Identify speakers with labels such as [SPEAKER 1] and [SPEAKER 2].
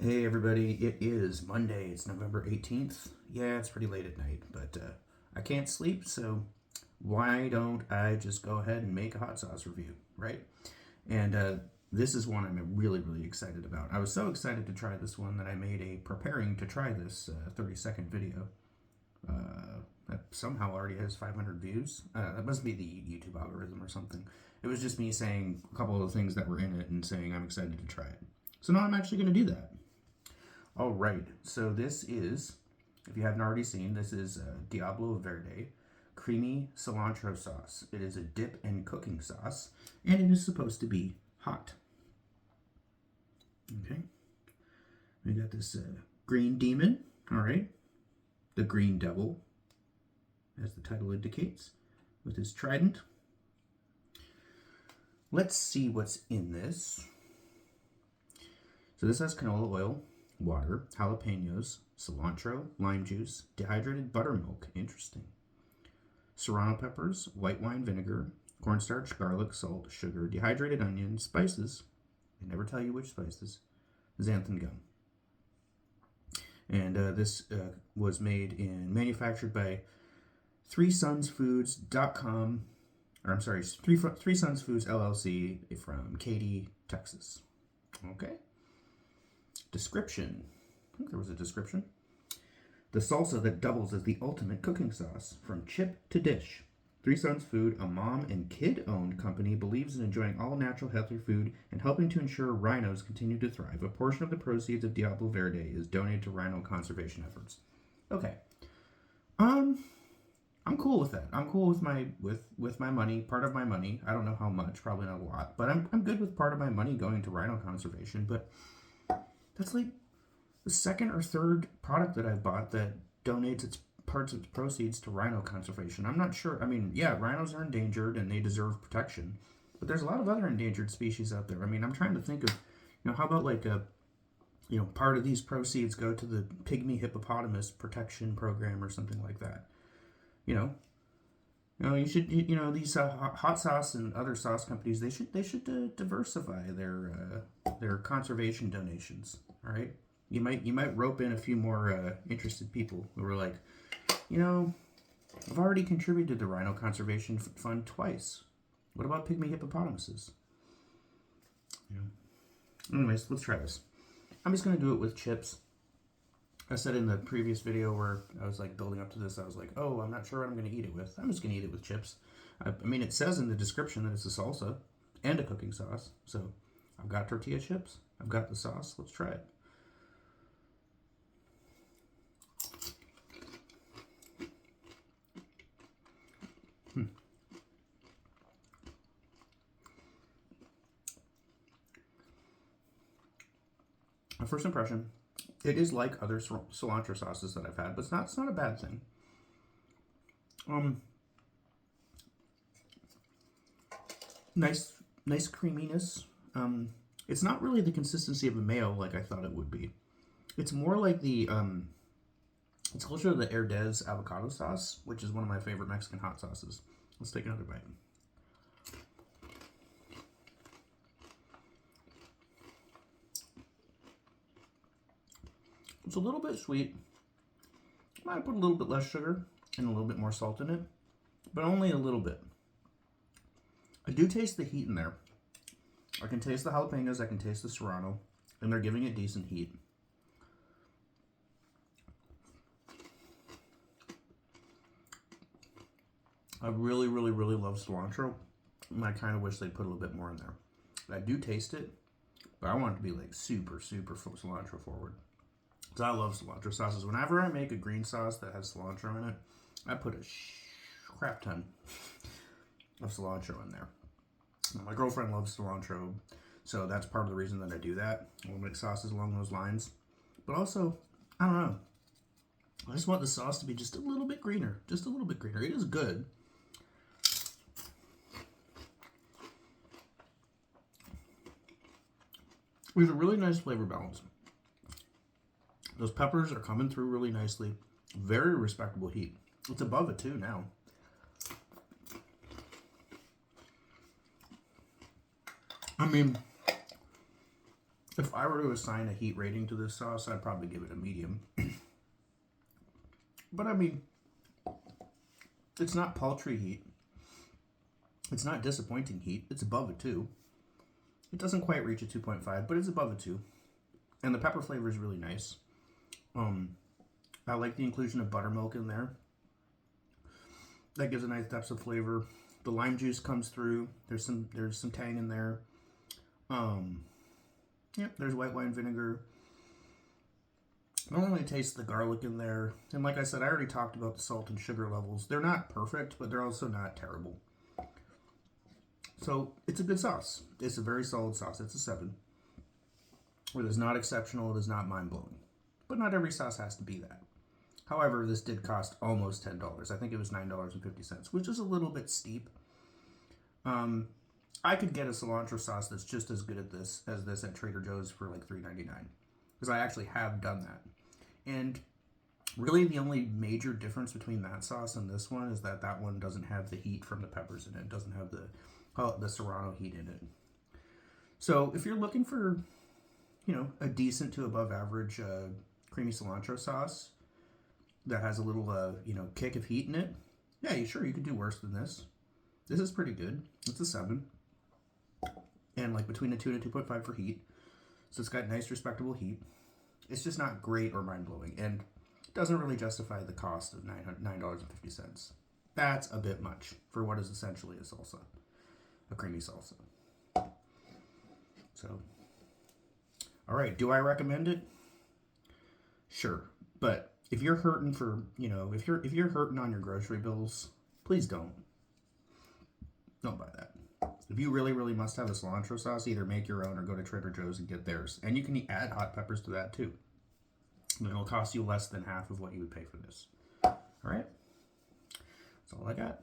[SPEAKER 1] Hey everybody, it is Monday. It's November 18th. Yeah, it's pretty late at night, but I can't sleep, so why don't I just go ahead and make a hot sauce review, right? And this is one I'm really, really excited about. I was so excited to try this one that I made a preparing to try this 30-second video that somehow already has 500 views. That must be the YouTube algorithm or something. It was just me saying a couple of the things that were in it and saying I'm excited to try it. So now I'm actually going to do that. All right, so this is, if you haven't already seen, this is Diablo Verde creamy cilantro sauce. It is a dip and cooking sauce, and it is supposed to be hot. Okay, we got this green demon, all right, the green devil, as the title indicates, with his trident. Let's see what's in this. So this has canola oil, water, jalapenos, cilantro, lime juice, dehydrated buttermilk, interesting, serrano peppers, white wine vinegar, cornstarch, garlic, salt, sugar, dehydrated onions, spices, they never tell you which spices, xanthan gum. And this was manufactured by threesonsfoods.com, or I'm sorry, Three Sons Foods LLC from Katy, Texas. Okay. Description. I think there was a description. The salsa that doubles as the ultimate cooking sauce, from chip to dish. Three Sons Food, a mom and kid-owned company, believes in enjoying all natural, healthy food and helping to ensure rhinos continue to thrive. A portion of the proceeds of Diablo Verde is donated to rhino conservation efforts. Okay. I'm cool with that. I'm cool with my money, part of my money. I don't know how much, probably not a lot, but I'm good with part of my money going to rhino conservation. But that's like the second or third product that I've bought that donates its parts of its proceeds to rhino conservation. I'm not sure. I mean, yeah, rhinos are endangered and they deserve protection, but there's a lot of other endangered species out there. I mean, I'm trying to think of, how about like part of these proceeds go to the pygmy hippopotamus protection program or something like that. You know, you should, these hot sauce and other sauce companies, they should diversify their conservation donations. All right, you might rope in a few more interested people who are like, I've already contributed to the Rhino Conservation Fund twice. What about pygmy hippopotamuses? Anyways, let's try this. I'm just gonna do it with chips. I said in the previous video where I was like building up to this, I was like, oh, I'm not sure what I'm going to eat it with. I'm just going to eat it with chips. I mean, it says in the description that it's a salsa and a cooking sauce. So I've got tortilla chips. I've got the sauce. Let's try it. My first impression, it is like other cilantro sauces that I've had, but it's not a bad thing. Nice creaminess. It's not really the consistency of a mayo like I thought it would be. It's more like it's closer to the Herdez avocado sauce, which is one of my favorite Mexican hot sauces. Let's take another bite. It's a little bit sweet. I might put a little bit less sugar and a little bit more salt in it, but only a little bit. I do taste the heat in there. I can taste the jalapenos, I can taste the serrano, and they're giving it decent heat. I really, really, really love cilantro, and I kind of wish they'd put a little bit more in there. I do taste it, but I want it to be like super, super cilantro forward. Because I love cilantro sauces. Whenever I make a green sauce that has cilantro in it, I put a crap ton of cilantro in there. Now, my girlfriend loves cilantro, so that's part of the reason that I do that. I'll make sauces along those lines. But also, I don't know. I just want the sauce to be just a little bit greener. Just a little bit greener. It is good. There's a really nice flavor balance. Those peppers are coming through really nicely. Very respectable heat. It's above a 2 now. I mean, If I were to assign a heat rating to this sauce, I'd probably give it a medium. But I mean, it's not paltry heat. It's not disappointing heat. It's above a 2. It doesn't quite reach a 2.5, but it's above a 2. And the pepper flavor is really nice. I like the inclusion of buttermilk in there. That gives a nice depth of flavor. The lime juice comes through. There's some tang in there. Yep, there's white wine vinegar. I don't really taste the garlic in there. And like I said, I already talked about the salt and sugar levels. They're not perfect, but they're also not terrible. So it's a good sauce. It's a very solid sauce. It's a 7. It is not exceptional. It is not mind-blowing. But not every sauce has to be that. However, this did cost almost $10. I think it was $9.50, which is a little bit steep. I could get a cilantro sauce that's just as good as this at Trader Joe's for like $3.99. Because I actually have done that. And really the only major difference between that sauce and this one is that that one doesn't have the heat from the peppers in it. It doesn't have the serrano heat in it. So if you're looking for, a decent to above average creamy cilantro sauce that has a little, kick of heat in it, yeah, sure, you could do worse than this. This is pretty good. It's a 7. And like between a 2 and a 2.5 for heat. So it's got nice, respectable heat. It's just not great or mind-blowing. And doesn't really justify the cost of $9.50. That's a bit much for what is essentially a salsa. A creamy salsa. So, all right. Do I recommend it? Sure. But if you're hurting for, if you're hurting on your grocery bills, please don't. Don't buy that. If you really, really must have a cilantro sauce, either make your own or go to Trader Joe's and get theirs. And you can add hot peppers to that too. And it'll cost you less than half of what you would pay for this. All right? That's all I got.